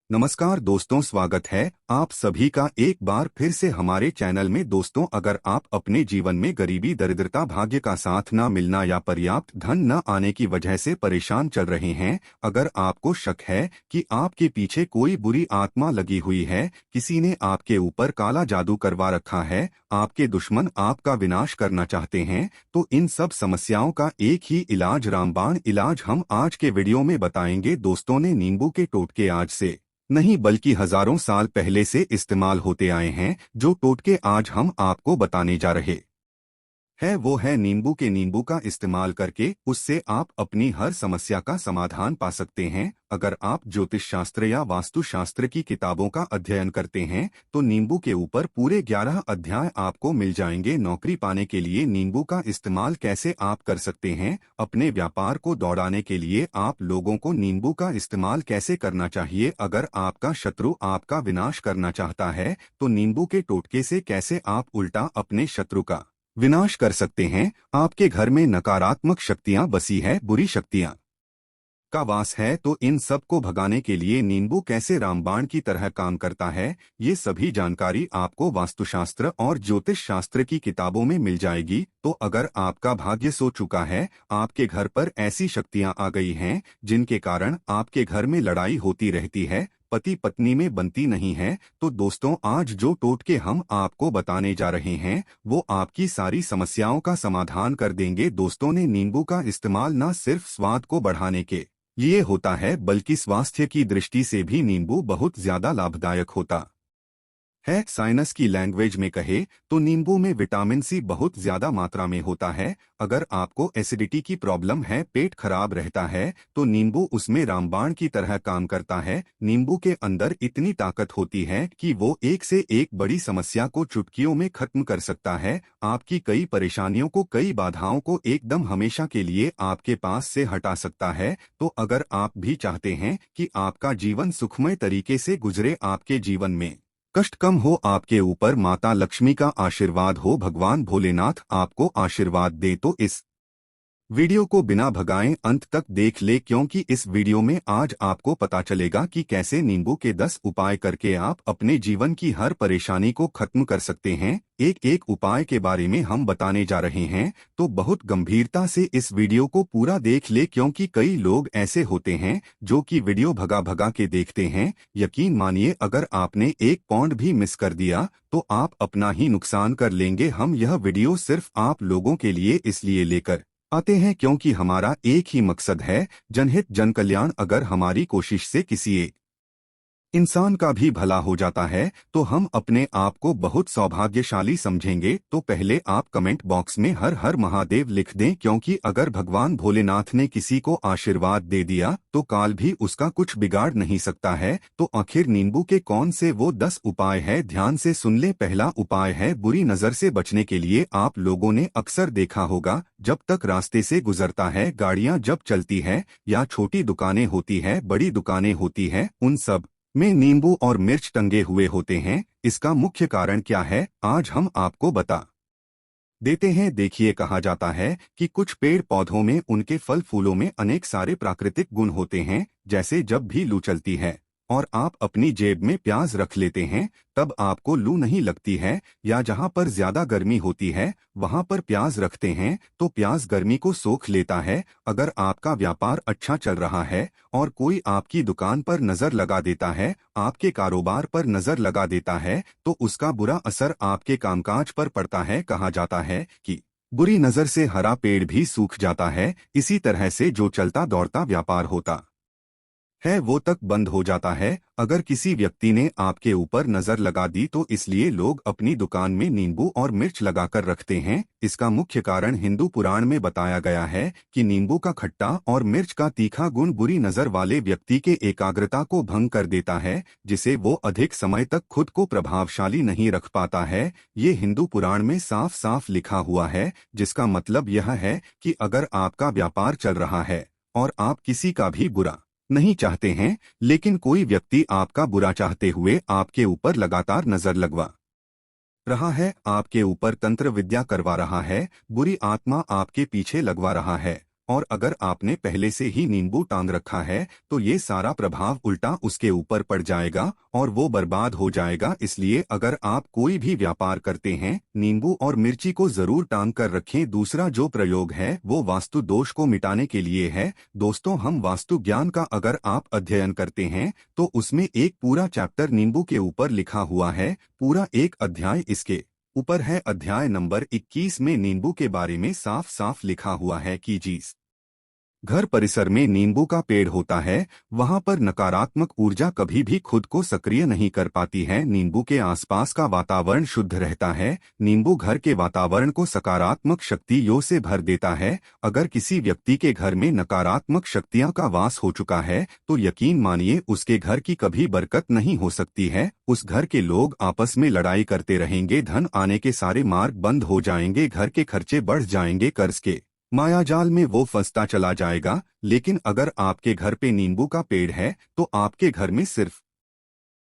नमस्कार दोस्तों, स्वागत है आप सभी का एक बार फिर से हमारे चैनल में। दोस्तों, अगर आप अपने जीवन में गरीबी, दरिद्रता, भाग्य का साथ न मिलना या पर्याप्त धन न आने की वजह से परेशान चल रहे हैं, अगर आपको शक है कि आपके पीछे कोई बुरी आत्मा लगी हुई है, किसी ने आपके ऊपर काला जादू करवा रखा है, आपके दुश्मन आपका विनाश करना चाहते हैं, तो इन सब समस्याओं का एक ही इलाज, रामबाण इलाज हम आज के वीडियो में बताएंगे। दोस्तों ने नींबू के टोटके आज से नहीं बल्कि हजारों साल पहले से इस्तेमाल होते आए हैं। जो टोटके आज हम आपको बताने जा रहे है वो है नींबू का इस्तेमाल करके उससे आप अपनी हर समस्या का समाधान पा सकते हैं। अगर आप ज्योतिष शास्त्र या वास्तु शास्त्र की किताबों का अध्ययन करते हैं तो नींबू के ऊपर पूरे 11 अध्याय आपको मिल जाएंगे। नौकरी पाने के लिए नींबू का इस्तेमाल कैसे आप कर सकते हैं, अपने व्यापार को दौड़ाने के लिए आप लोगों को नींबू का इस्तेमाल कैसे करना चाहिए, अगर आपका शत्रु आपका विनाश करना चाहता है तो नींबू के टोटके से कैसे आप उल्टा अपने शत्रु का विनाश कर सकते हैं। आपके घर में नकारात्मक शक्तियां बसी है, बुरी शक्तियां का वास है, तो इन सब को भगाने के लिए नींबू कैसे रामबाण की तरह काम करता है, ये सभी जानकारी आपको वास्तुशास्त्र और ज्योतिष शास्त्र की किताबों में मिल जाएगी। तो अगर आपका भाग्य सो चुका है, आपके घर पर ऐसी शक्तियां आ गई हैं जिनके कारण आपके घर में लड़ाई होती रहती है, पति पत्नी में बनती नहीं है, तो दोस्तों आज जो टोटके हम आपको बताने जा रहे हैं वो आपकी सारी समस्याओं का समाधान कर देंगे। दोस्तों ने नींबू का इस्तेमाल न सिर्फ स्वाद को बढ़ाने के लिए होता है बल्कि स्वास्थ्य की दृष्टि से भी नींबू बहुत ज्यादा लाभदायक होता है। साइंस की लैंग्वेज में कहे तो नींबू में विटामिन सी बहुत ज्यादा मात्रा में होता है। अगर आपको एसिडिटी की प्रॉब्लम है, पेट खराब रहता है, तो नींबू उसमें रामबाण की तरह काम करता है। नींबू के अंदर इतनी ताकत होती है कि वो एक से एक बड़ी समस्या को चुटकियों में खत्म कर सकता है। आपकी कई परेशानियों को, कई बाधाओं को एकदम हमेशा के लिए आपके पास से हटा सकता है। तो अगर आप भी चाहते हैं कि आपका जीवन सुखमय तरीके से गुजरे, आपके जीवन में कष्ट कम हो, आपके ऊपर माता लक्ष्मी का आशीर्वाद हो, भगवान भोलेनाथ आपको आशीर्वाद दे, तो इस वीडियो को बिना भगाएं अंत तक देख ले, क्योंकि इस वीडियो में आज आपको पता चलेगा कि कैसे नींबू के 10 उपाय करके आप अपने जीवन की हर परेशानी को खत्म कर सकते हैं। एक एक उपाय के बारे में हम बताने जा रहे हैं, तो बहुत गंभीरता से इस वीडियो को पूरा देख ले, क्योंकि कई लोग ऐसे होते हैं जो कि वीडियो भगा भगा के देखते हैं। यकीन मानिए, अगर आपने एक पॉइंट भी मिस कर दिया तो आप अपना ही नुकसान कर लेंगे। हम यह वीडियो सिर्फ आप लोगों के लिए इसलिए लेकर आते हैं क्योंकि हमारा एक ही मकसद है, जनहित जन कल्याण। अगर हमारी कोशिश से किसी एक इंसान का भी भला हो जाता है तो हम अपने आप को बहुत सौभाग्यशाली समझेंगे। तो पहले आप कमेंट बॉक्स में हर हर महादेव लिख दें, क्योंकि अगर भगवान भोलेनाथ ने किसी को आशीर्वाद दे दिया तो काल भी उसका कुछ बिगाड़ नहीं सकता है। तो आखिर नींबू के कौन से वो 10 उपाय है, ध्यान से सुन ले। पहला उपाय है बुरी नजर से बचने के लिए। आप लोगों ने अक्सर देखा होगा, जब तक रास्ते से गुजरता है, गाड़ियां जब चलती है या छोटी दुकानें होती है, बड़ी दुकानें होती है, उन सब में नींबू और मिर्च टंगे हुए होते हैं। इसका मुख्य कारण क्या है, आज हम आपको बता देते हैं। देखिए, कहा जाता है कि कुछ पेड़ पौधों में, उनके फल फूलों में अनेक सारे प्राकृतिक गुण होते हैं। जैसे जब भी लू चलती है और आप अपनी जेब में प्याज रख लेते हैं, तब आपको लू नहीं लगती है। या जहां पर ज्यादा गर्मी होती है वहां पर प्याज रखते हैं तो प्याज गर्मी को सोख लेता है। अगर आपका व्यापार अच्छा चल रहा है और कोई आपकी दुकान पर नजर लगा देता है, आपके कारोबार पर नजर लगा देता है, तो उसका बुरा असर आपके कामकाज पर पड़ता है। कहा जाता है कि बुरी नजर से हरा पेड़ भी सूख जाता है। इसी तरह से जो चलता दौड़ता व्यापार होता है वो तक बंद हो जाता है। अगर किसी व्यक्ति ने आपके ऊपर नजर लगा दी तो इसलिए लोग अपनी दुकान में नींबू और मिर्च लगाकर रखते हैं। इसका मुख्य कारण हिंदू पुराण में बताया गया है कि नींबू का खट्टा और मिर्च का तीखा गुण बुरी नजर वाले व्यक्ति के एकाग्रता को भंग कर देता है, जिसे वो अधिक समय तक खुद को प्रभावशाली नहीं रख पाता है। ये हिंदू पुराण में साफ साफ लिखा हुआ है, जिसका मतलब यह है कि अगर आपका व्यापार चल रहा है और आप किसी का भी बुरा नहीं चाहते हैं, लेकिन कोई व्यक्ति आपका बुरा चाहते हुए आपके ऊपर लगातार नजर लगवा रहा है, आपके ऊपर तंत्र विद्या करवा रहा है, बुरी आत्मा आपके पीछे लगवा रहा है और अगर आपने पहले से ही नींबू टांग रखा है तो ये सारा प्रभाव उल्टा उसके ऊपर पड़ जाएगा और वो बर्बाद हो जाएगा। इसलिए अगर आप कोई भी व्यापार करते हैं, नींबू और मिर्ची को जरूर टांग कर रखें। दूसरा जो प्रयोग है वो वास्तु दोष को मिटाने के लिए है। दोस्तों, हम वास्तु ज्ञान का अगर आप अध्ययन करते हैं तो उसमें एक पूरा चैप्टर नींबू के ऊपर लिखा हुआ है, पूरा एक अध्याय इसके ऊपर है। अध्याय नंबर 21 में नींबू के बारे में साफ साफ लिखा हुआ है कि जिस घर परिसर में नींबू का पेड़ होता है वहां पर नकारात्मक ऊर्जा कभी भी खुद को सक्रिय नहीं कर पाती है। नींबू के आसपास का वातावरण शुद्ध रहता है। नींबू घर के वातावरण को सकारात्मक शक्तियों से भर देता है। अगर किसी व्यक्ति के घर में नकारात्मक शक्तियां का वास हो चुका है तो यकीन मानिए उसके घर की कभी बरकत नहीं हो सकती है। उस घर के लोग आपस में लड़ाई करते रहेंगे, धन आने के सारे मार्ग बंद हो जाएंगे, घर के खर्चे बढ़ जाएंगे, कर्ज के मायाजाल में वो फंसता चला जाएगा। लेकिन अगर आपके घर पे नींबू का पेड़ है तो आपके घर में सिर्फ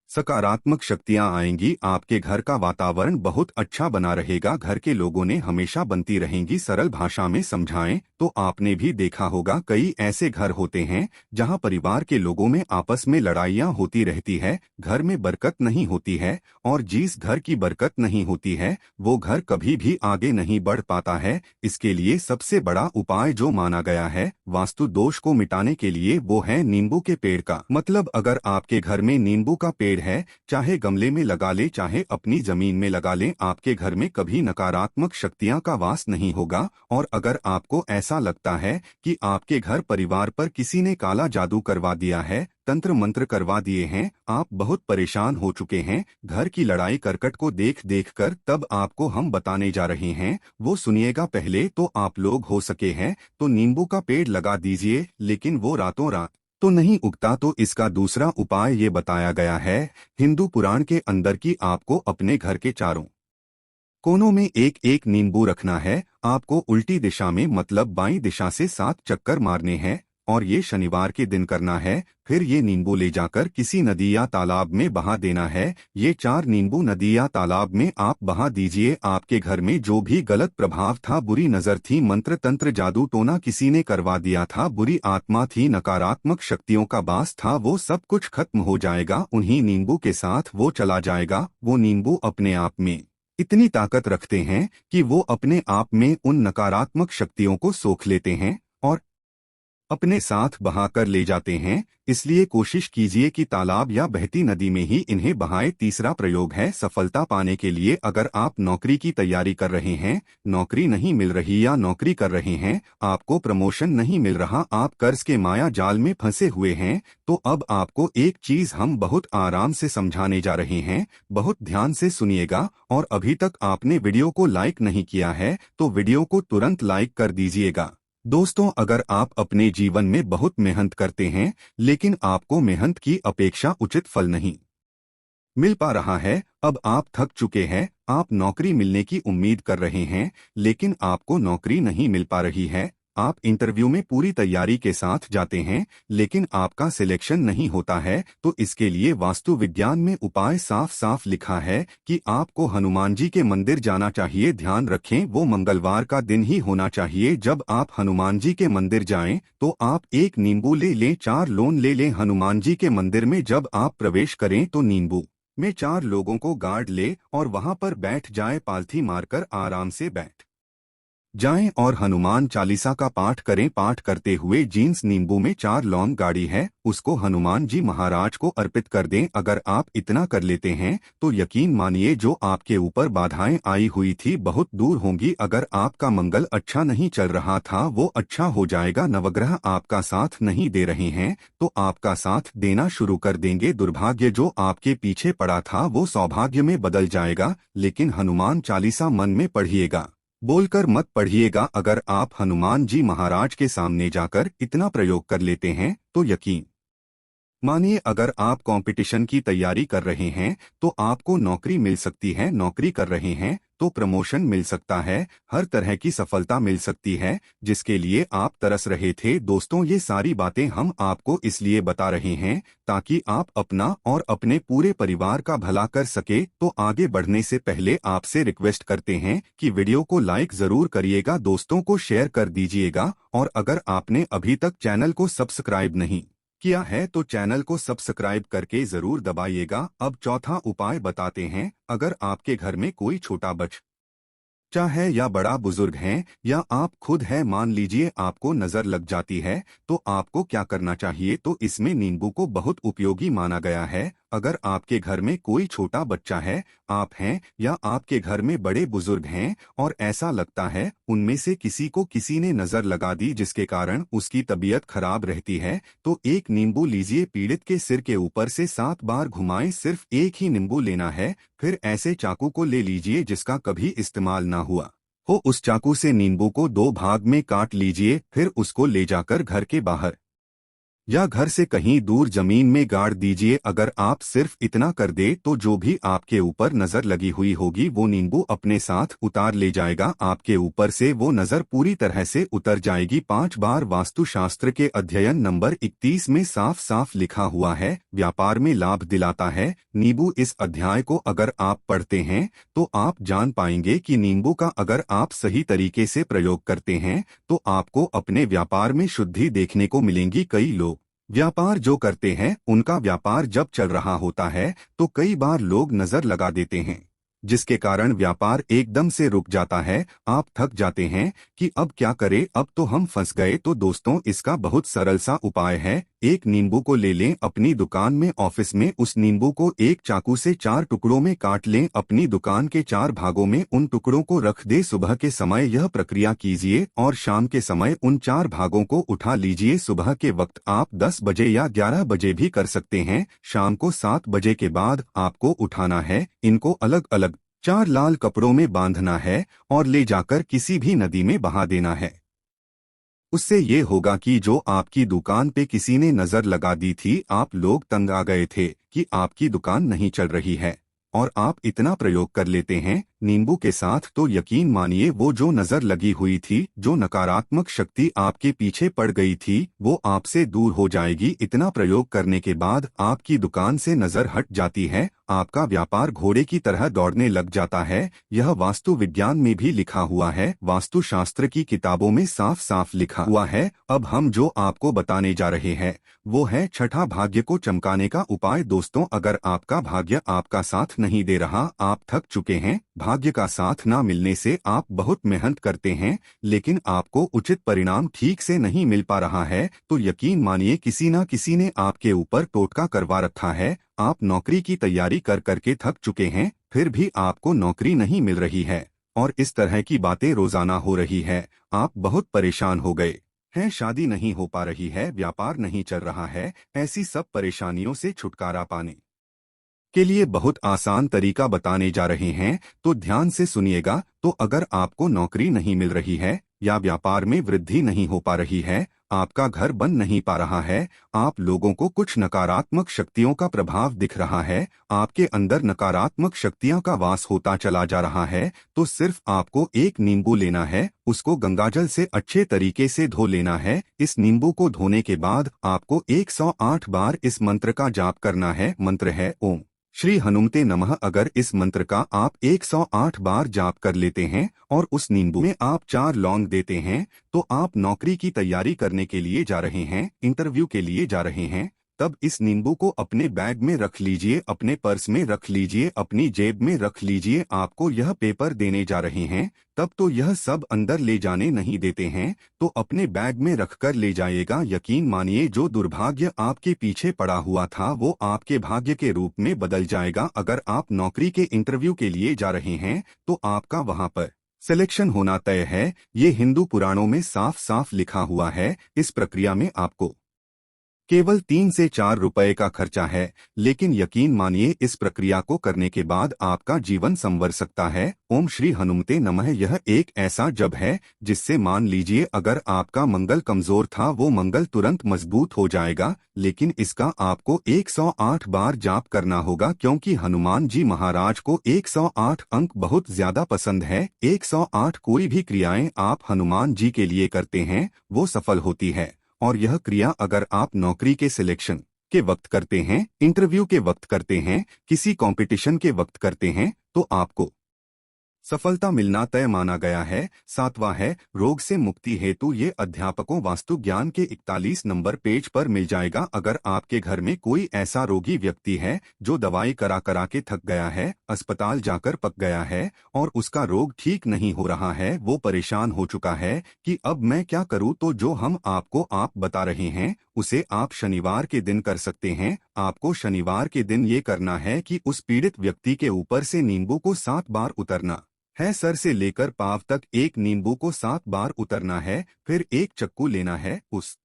सकारात्मक शक्तियां आएंगी। आपके घर का वातावरण बहुत अच्छा बना रहेगा, घर के लोगों ने हमेशा बनती रहेंगी। सरल भाषा में समझाएं तो आपने भी देखा होगा कई ऐसे घर होते हैं जहां परिवार के लोगों में आपस में लड़ाइयां होती रहती है, घर में बरकत नहीं होती है और जिस घर की बरकत नहीं होती है वो घर कभी भी आगे नहीं बढ़ पाता है। इसके लिए सबसे बड़ा उपाय जो माना गया है वास्तु दोष को मिटाने के लिए वो है नींबू के पेड़ का। मतलब अगर आपके घर में नींबू का पेड़ है, चाहे गमले में लगा ले चाहे अपनी जमीन में लगा ले, आपके घर में कभी नकारात्मक शक्तियां का वास नहीं होगा। और अगर आपको ऐसा लगता है कि आपके घर परिवार पर किसी ने काला जादू करवा दिया है, तंत्र मंत्र करवा दिए हैं, आप बहुत परेशान हो चुके हैं घर की लड़ाई करकट को देख देख कर, तब आपको हम बताने जा रहे हैं वो सुनिएगा। पहले तो आप लोग हो सके हैं तो नींबू का पेड़ लगा दीजिए, लेकिन वो रातों रात तो नहीं उगता। तो इसका दूसरा उपाय ये बताया गया है हिंदू पुराण के अंदर कि आपको अपने घर के चारों कोनों में एक एक नींबू रखना है। आपको उल्टी दिशा में मतलब बाईं दिशा से 7 चक्कर मारने हैं और ये शनिवार के दिन करना है। फिर ये नींबू ले जाकर किसी नदी या तालाब में बहा देना है। ये 4 नींबू नदी या तालाब में आप बहा दीजिए। आपके घर में जो भी गलत प्रभाव था, बुरी नजर थी, मंत्र तंत्र जादू टोना किसी ने करवा दिया था, बुरी आत्मा थी, नकारात्मक शक्तियों का बास था, वो सब कुछ खत्म हो जाएगा। उन्हीं नींबू के साथ वो चला जाएगा। वो नींबू अपने आप में इतनी ताकत रखते हैं कि वो अपने आप में उन नकारात्मक शक्तियों को सोख लेते हैं और अपने साथ बहा कर ले जाते हैं। इसलिए कोशिश कीजिए कि तालाब या बहती नदी में ही इन्हें बहाएं। तीसरा प्रयोग है सफलता पाने के लिए। अगर आप नौकरी की तैयारी कर रहे हैं, नौकरी नहीं मिल रही या नौकरी कर रहे हैं, आपको प्रमोशन नहीं मिल रहा, आप कर्ज के माया जाल में फंसे हुए हैं, तो अब आपको एक चीज हम बहुत आराम से समझाने जा रहे हैं। बहुत ध्यान से सुनिएगा। और अभी तक आपने वीडियो को लाइक नहीं किया है तो वीडियो को तुरंत लाइक कर दीजिएगा। दोस्तों, अगर आप अपने जीवन में बहुत मेहनत करते हैं लेकिन आपको मेहनत की अपेक्षा उचित फल नहीं मिल पा रहा है, अब आप थक चुके हैं, आप नौकरी मिलने की उम्मीद कर रहे हैं लेकिन आपको नौकरी नहीं मिल पा रही है, आप इंटरव्यू में पूरी तैयारी के साथ जाते हैं लेकिन आपका सिलेक्शन नहीं होता है, तो इसके लिए वास्तु विज्ञान में उपाय साफ साफ लिखा है कि आपको हनुमान जी के मंदिर जाना चाहिए। ध्यान रखें वो मंगलवार का दिन ही होना चाहिए। जब आप हनुमान जी के मंदिर जाएं तो आप एक नींबू ले लें, 4 लोन ले लें। हनुमान जी के मंदिर में जब आप प्रवेश करें तो नींबू में 4 लोगों को गार्ड ले और वहां पर बैठ जाए, पालथी मारकर आराम से बैठ जाएं और हनुमान चालीसा का पाठ करें। पाठ करते हुए जीन्स नींबू में 4 लौंग गाड़ी है उसको हनुमान जी महाराज को अर्पित कर दें। अगर आप इतना कर लेते हैं तो यकीन मानिए जो आपके ऊपर बाधाएं आई हुई थी बहुत दूर होंगी। अगर आपका मंगल अच्छा नहीं चल रहा था वो अच्छा हो जाएगा। नवग्रह आपका साथ नहीं दे रहे हैं तो आपका साथ देना शुरू कर देंगे। दुर्भाग्य जो आपके पीछे पड़ा था वो सौभाग्य में बदल जाएगा। लेकिन हनुमान चालीसा मन में पढ़िएगा, बोलकर मत पढ़िएगा। अगर आप हनुमान जी महाराज के सामने जाकर इतना प्रयोग कर लेते हैं तो यकीन मानिए अगर आप कंपटीशन की तैयारी कर रहे हैं तो आपको नौकरी मिल सकती है। नौकरी कर रहे हैं तो प्रमोशन मिल सकता है, हर तरह की सफलता मिल सकती है जिसके लिए आप तरस रहे थे। दोस्तों, ये सारी बातें हम आपको इसलिए बता रहे हैं ताकि आप अपना और अपने पूरे परिवार का भला कर सके। तो आगे बढ़ने से पहले आपसे रिक्वेस्ट करते हैं कि वीडियो को लाइक जरूर करिएगा, दोस्तों को शेयर कर दीजिएगा, और अगर आपने अभी तक चैनल को सब्सक्राइब नहीं किया है तो चैनल को सब्सक्राइब करके जरूर दबाइएगा। अब चौथा उपाय बताते हैं। अगर आपके घर में कोई छोटा बच्चा है या बड़ा बुजुर्ग है या आप खुद है, मान लीजिए आपको नजर लग जाती है, तो आपको क्या करना चाहिए? तो इसमें नींबू को बहुत उपयोगी माना गया है। अगर आपके घर में कोई छोटा बच्चा है, आप हैं या आपके घर में बड़े बुजुर्ग हैं और ऐसा लगता है उनमें से किसी को किसी ने नजर लगा दी जिसके कारण उसकी तबीयत खराब रहती है, तो एक नींबू लीजिए, पीड़ित के सिर के ऊपर से 7 बार घुमाएं। सिर्फ एक ही नींबू लेना है। फिर ऐसे चाकू को ले लीजिए जिसका कभी इस्तेमाल ना हुआ हो, उस चाकू से नींबू को 2 भाग में काट लीजिए। फिर उसको ले जाकर घर के बाहर या घर से कहीं दूर जमीन में गाड़ दीजिए। अगर आप सिर्फ इतना कर दे तो जो भी आपके ऊपर नजर लगी हुई होगी वो नींबू अपने साथ उतार ले जाएगा, आपके ऊपर से वो नजर पूरी तरह से उतर जाएगी। 5 बार वास्तुशास्त्र के अध्ययन नंबर 31 में साफ साफ लिखा हुआ है, व्यापार में लाभ दिलाता है नींबू। इस अध्याय को अगर आप पढ़ते हैं तो आप जान पाएंगे कि नींबू का अगर आप सही तरीके से प्रयोग करते हैं तो आपको अपने व्यापार में शुद्धि देखने को मिलेंगी। कई लोग व्यापार जो करते हैं उनका व्यापार जब चल रहा होता है तो कई बार लोग नजर लगा देते हैं जिसके कारण व्यापार एकदम से रुक जाता है। आप थक जाते हैं कि अब क्या करें, अब तो हम फंस गए। तो दोस्तों, इसका बहुत सरल सा उपाय है। एक नींबू को ले लें, अपनी दुकान में ऑफिस में उस नींबू को एक चाकू से 4 टुकड़ों में काट लें, अपनी दुकान के 4 भागों में उन टुकड़ों को रख दे। सुबह के समय यह प्रक्रिया कीजिए और शाम के समय उन 4 भागों को उठा लीजिए। सुबह के वक्त आप 10 बजे या 11 बजे भी कर सकते हैं, शाम को 7 बजे के बाद आपको उठाना है। इनको अलग अलग 4 लाल कपड़ों में बांधना है और ले जाकर किसी भी नदी में बहा देना है। उससे ये होगा कि जो आपकी दुकान पे किसी ने नजर लगा दी थी, आप लोग तंग आ गए थे कि आपकी दुकान नहीं चल रही है, और आप इतना प्रयोग कर लेते हैं नींबू के साथ, तो यकीन मानिए वो जो नजर लगी हुई थी, जो नकारात्मक शक्ति आपके पीछे पड़ गई थी, वो आपसे दूर हो जाएगी। इतना प्रयोग करने के बाद आपकी दुकान से नजर हट जाती है, आपका व्यापार घोड़े की तरह दौड़ने लग जाता है। यह वास्तु विज्ञान में भी लिखा हुआ है, वास्तुशास्त्र की किताबों में साफ साफ लिखा हुआ है। अब हम जो आपको बताने जा रहे हैं वो है छठा भाग्य को चमकाने का उपाय। दोस्तों, अगर आपका भाग्य आपका साथ नहीं दे रहा, आप थक चुके हैं, भाग्य का साथ ना मिलने से आप बहुत मेहनत करते हैं लेकिन आपको उचित परिणाम ठीक से नहीं मिल पा रहा है, तो यकीन मानिए किसी न किसी ने आपके ऊपर टोटका करवा रखा है। आप नौकरी की तैयारी कर करके थक चुके हैं, फिर भी आपको नौकरी नहीं मिल रही है, और इस तरह की बातें रोजाना हो रही है। आप बहुत परेशान हो गए हैं, शादी नहीं हो पा रही है, व्यापार नहीं चल रहा है। ऐसी सब परेशानियों से छुटकारा पाने के लिए बहुत आसान तरीका बताने जा रहे हैं, तो ध्यान से सुनिएगा। तो अगर आपको नौकरी नहीं मिल रही है या व्यापार में वृद्धि नहीं हो पा रही है, आपका घर बन नहीं पा रहा है, आप लोगों को कुछ नकारात्मक शक्तियों का प्रभाव दिख रहा है, आपके अंदर नकारात्मक शक्तियों का वास होता चला जा रहा है, तो सिर्फ आपको एक नींबू लेना है, उसको गंगाजल से अच्छे तरीके से धो लेना है। इस नींबू को धोने के बाद आपको 108 बार इस मंत्र का जाप करना है। मंत्र है ओम श्री हनुमते नमः। अगर इस मंत्र का आप 108 बार जाप कर लेते हैं और उस नींबू में आप 4 लौंग देते हैं, तो आप नौकरी की तैयारी करने के लिए जा रहे हैं, इंटरव्यू के लिए जा रहे हैं, तब इस नींबू को अपने बैग में रख लीजिए, अपने पर्स में रख लीजिए, अपनी जेब में रख लीजिए। आपको यह पेपर देने जा रहे हैं, तब तो यह सब अंदर ले जाने नहीं देते हैं, तो अपने बैग में रखकर ले जाइएगा। यकीन मानिए जो दुर्भाग्य आपके पीछे पड़ा हुआ था वो आपके भाग्य के रूप में बदल जाएगा। अगर आप नौकरी के इंटरव्यू के लिए जा रहे हैं तो आपका वहां पर सिलेक्शन होना तय है। ये हिंदू पुराणों में साफ साफ लिखा हुआ है। इस प्रक्रिया में आपको केवल 3 से 4 रुपए का खर्चा है, लेकिन यकीन मानिए इस प्रक्रिया को करने के बाद आपका जीवन संवर सकता है। ओम श्री हनुमते नमः। यह एक ऐसा जप है जिससे मान लीजिए अगर आपका मंगल कमजोर था वो मंगल तुरंत मजबूत हो जाएगा, लेकिन इसका आपको 108 बार जाप करना होगा क्योंकि हनुमान जी महाराज को 108 अंक बहुत ज्यादा पसंद है। 108 कोई भी क्रियाएं आप हनुमान जी के लिए करते हैं वो सफल होती है। और यह क्रिया अगर आप नौकरी के सिलेक्शन के वक्त करते हैं, इंटरव्यू के वक्त करते हैं, किसी कंपटीशन के वक्त करते हैं, तो आपको सफलता मिलना तय माना गया है। 7वां है रोग से मुक्ति हेतु। ये अध्यापकों वास्तु ज्ञान के 41 नंबर पेज पर मिल जाएगा। अगर आपके घर में कोई ऐसा रोगी व्यक्ति है जो दवाई करा करा के थक गया है, अस्पताल जाकर पक गया है और उसका रोग ठीक नहीं हो रहा है, वो परेशान हो चुका है कि अब मैं क्या करूं, तो जो हम आपको आप बता रहे हैं उसे आप शनिवार के दिन कर सकते हैं। आपको शनिवार के दिन ये करना है कि उस पीड़ित व्यक्ति के ऊपर से नींबू को 7 बार उतरना है। सर से लेकर पांव तक एक नींबू को 7 बार उतरना है। फिर एक चक्कू लेना है, उस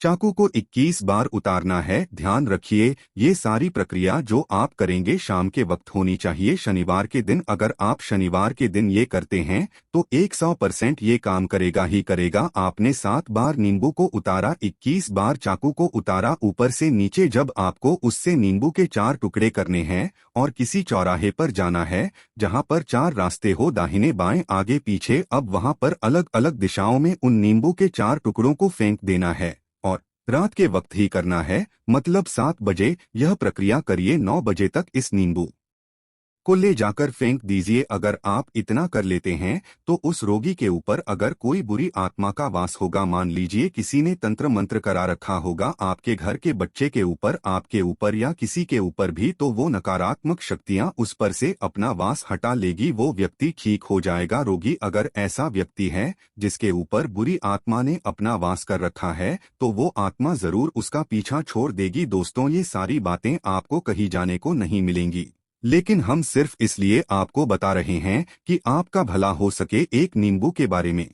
चाकू को 21 बार उतारना है। ध्यान रखिए ये सारी प्रक्रिया जो आप करेंगे शाम के वक्त होनी चाहिए शनिवार के दिन। अगर आप शनिवार के दिन ये करते हैं तो 100% ये काम करेगा ही करेगा। आपने 7 बार नींबू को उतारा, 21 बार चाकू को उतारा ऊपर से नीचे। जब आपको उससे नींबू के 4 टुकड़े करने हैं और किसी चौराहे पर जाना है जहां पर 4 रास्ते हो, दाहिने बाएं आगे पीछे, अब वहां पर अलग अलग दिशाओं में उन नींबू के 4 टुकड़ों को फेंक देना है और रात के वक्त ही करना है, मतलब 7 बजे। यह प्रक्रिया करिए, 9 बजे तक इस नींबू को ले जाकर फेंक दीजिए। अगर आप इतना कर लेते हैं तो उस रोगी के ऊपर अगर कोई बुरी आत्मा का वास होगा, मान लीजिए किसी ने तंत्र मंत्र करा रखा होगा आपके घर के बच्चे के ऊपर, आपके ऊपर या किसी के ऊपर भी, तो वो नकारात्मक शक्तियां उस पर से अपना वास हटा लेगी, वो व्यक्ति ठीक हो जाएगा। रोगी अगर ऐसा व्यक्ति है जिसके ऊपर बुरी आत्मा ने अपना वास कर रखा है तो वो आत्मा जरूर उसका पीछा छोड़ देगी। दोस्तों ये सारी बातें आपको कहीं जाने को नहीं मिलेंगी, लेकिन हम सिर्फ इसलिए आपको बता रहे हैं कि आपका भला हो सके। एक नींबू के बारे में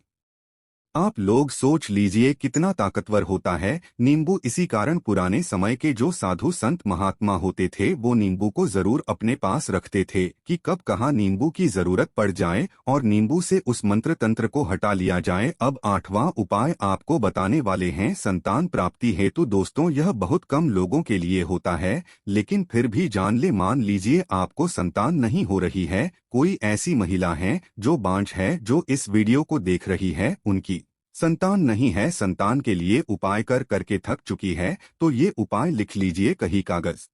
आप लोग सोच लीजिए कितना ताकतवर होता है नींबू। इसी कारण पुराने समय के जो साधु संत महात्मा होते थे वो नींबू को जरूर अपने पास रखते थे कि कब कहाँ नींबू की जरूरत पड़ जाए और नींबू से उस मंत्र तंत्र को हटा लिया जाए। अब 8वां उपाय आपको बताने वाले हैं संतान प्राप्ति हेतु। दोस्तों यह बहुत कम लोगों के लिए होता है, लेकिन फिर भी जान ले, मान लीजिए आपको संतान नहीं हो रही है, कोई ऐसी महिला है जो बांझ है जो इस वीडियो को देख रही है, उनकी संतान नहीं है, संतान के लिए उपाय कर करके थक चुकी है, तो ये उपाय लिख लीजिए कहीं कागज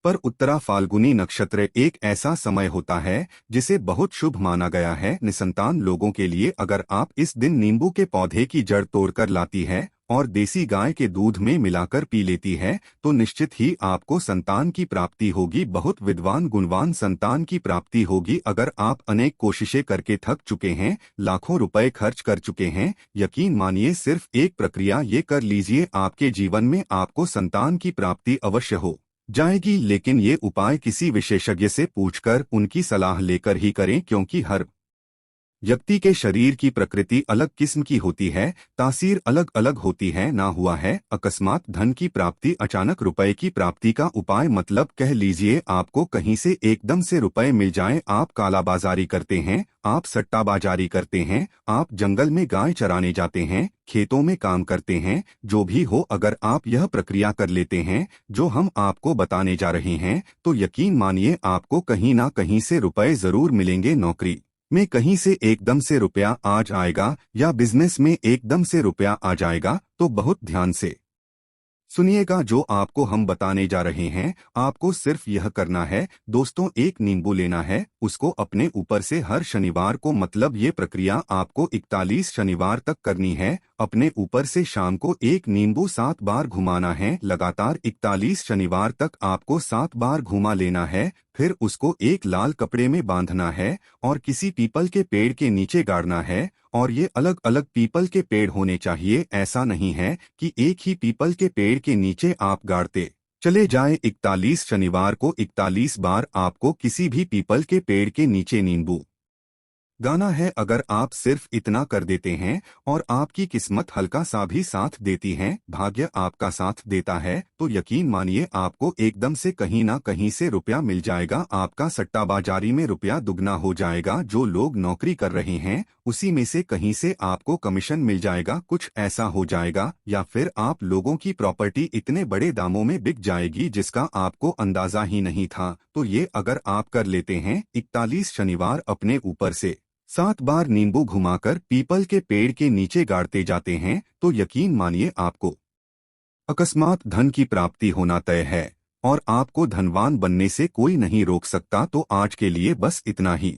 पर। उत्तरा फाल्गुनी नक्षत्र एक ऐसा समय होता है जिसे बहुत शुभ माना गया है निसंतान लोगों के लिए। अगर आप इस दिन नींबू के पौधे की जड़ तोड़कर लाती है और देसी गाय के दूध में मिलाकर पी लेती है तो निश्चित ही आपको संतान की प्राप्ति होगी, बहुत विद्वान गुणवान संतान की प्राप्ति होगी। अगर आप अनेक कोशिशें करके थक चुके हैं, लाखों रुपए खर्च कर चुके हैं, यकीन मानिए सिर्फ एक प्रक्रिया ये कर लीजिए, आपके जीवन में आपको संतान की प्राप्ति अवश्य हो जाएगी। लेकिन ये उपाय किसी विशेषज्ञ से पूछकर उनकी सलाह लेकर ही करें, क्योंकि हर व्यक्ति के शरीर की प्रकृति अलग किस्म की होती है, तासीर अलग अलग होती है। ना हुआ है अकस्मात धन की प्राप्ति, अचानक रुपए की प्राप्ति का उपाय, मतलब कह लीजिए आपको कहीं से एकदम से रुपए मिल जाएं। आप कालाबाजारी करते हैं, आप सट्टाबाजारी करते हैं, आप जंगल में गाय चराने जाते हैं, खेतों में काम करते हैं, जो भी हो, अगर आप यह प्रक्रिया कर लेते हैं जो हम आपको बताने जा रहे हैं तो यकीन मानिए आपको कहीं ना कहीं से रुपए जरूर मिलेंगे। नौकरी में कहीं से एकदम से रुपया आ जाएगा या बिजनेस में एकदम से रुपया आ जाएगा, तो बहुत ध्यान से सुनिएगा जो आपको हम बताने जा रहे हैं। आपको सिर्फ यह करना है दोस्तों, एक नींबू लेना है, उसको अपने ऊपर से हर शनिवार को, मतलब ये प्रक्रिया आपको 41 शनिवार तक करनी है, अपने ऊपर से शाम को एक नींबू 7 बार घुमाना है। लगातार 41 शनिवार तक आपको 7 बार घुमा लेना है। फिर उसको एक लाल कपड़े में बांधना है और किसी पीपल के पेड़ के नीचे गाड़ना है। और ये अलग अलग पीपल के पेड़ होने चाहिए, ऐसा नहीं है कि एक ही पीपल के पेड़ के नीचे आप गाड़ते चले जाएं। 41 शनिवार को 41 बार आपको किसी भी पीपल के पेड़ के नीचे नींबू गाना है, अगर आप सिर्फ इतना कर देते हैं और आपकी किस्मत हल्का सा भी साथ देती है, भाग्य आपका साथ देता है, तो यकीन मानिए आपको एकदम से कहीं ना कहीं से रुपया मिल जाएगा। आपका सट्टाबाजारी में रुपया दुगना हो जाएगा। जो लोग नौकरी कर रहे हैं उसी में से कहीं से आपको कमीशन मिल जाएगा, कुछ ऐसा हो जाएगा। या फिर आप लोगों की प्रॉपर्टी इतने बड़े दामों में बिक जाएगी जिसका आपको अंदाजा ही नहीं था। तो ये अगर आप कर लेते हैं 41 शनिवार अपने ऊपर से 7 बार नींबू घुमाकर पीपल के पेड़ के नीचे गाड़ते जाते हैं, तो यकीन मानिए आपको अकस्मात धन की प्राप्ति होना तय है और आपको धनवान बनने से कोई नहीं रोक सकता। तो आज के लिए बस इतना ही।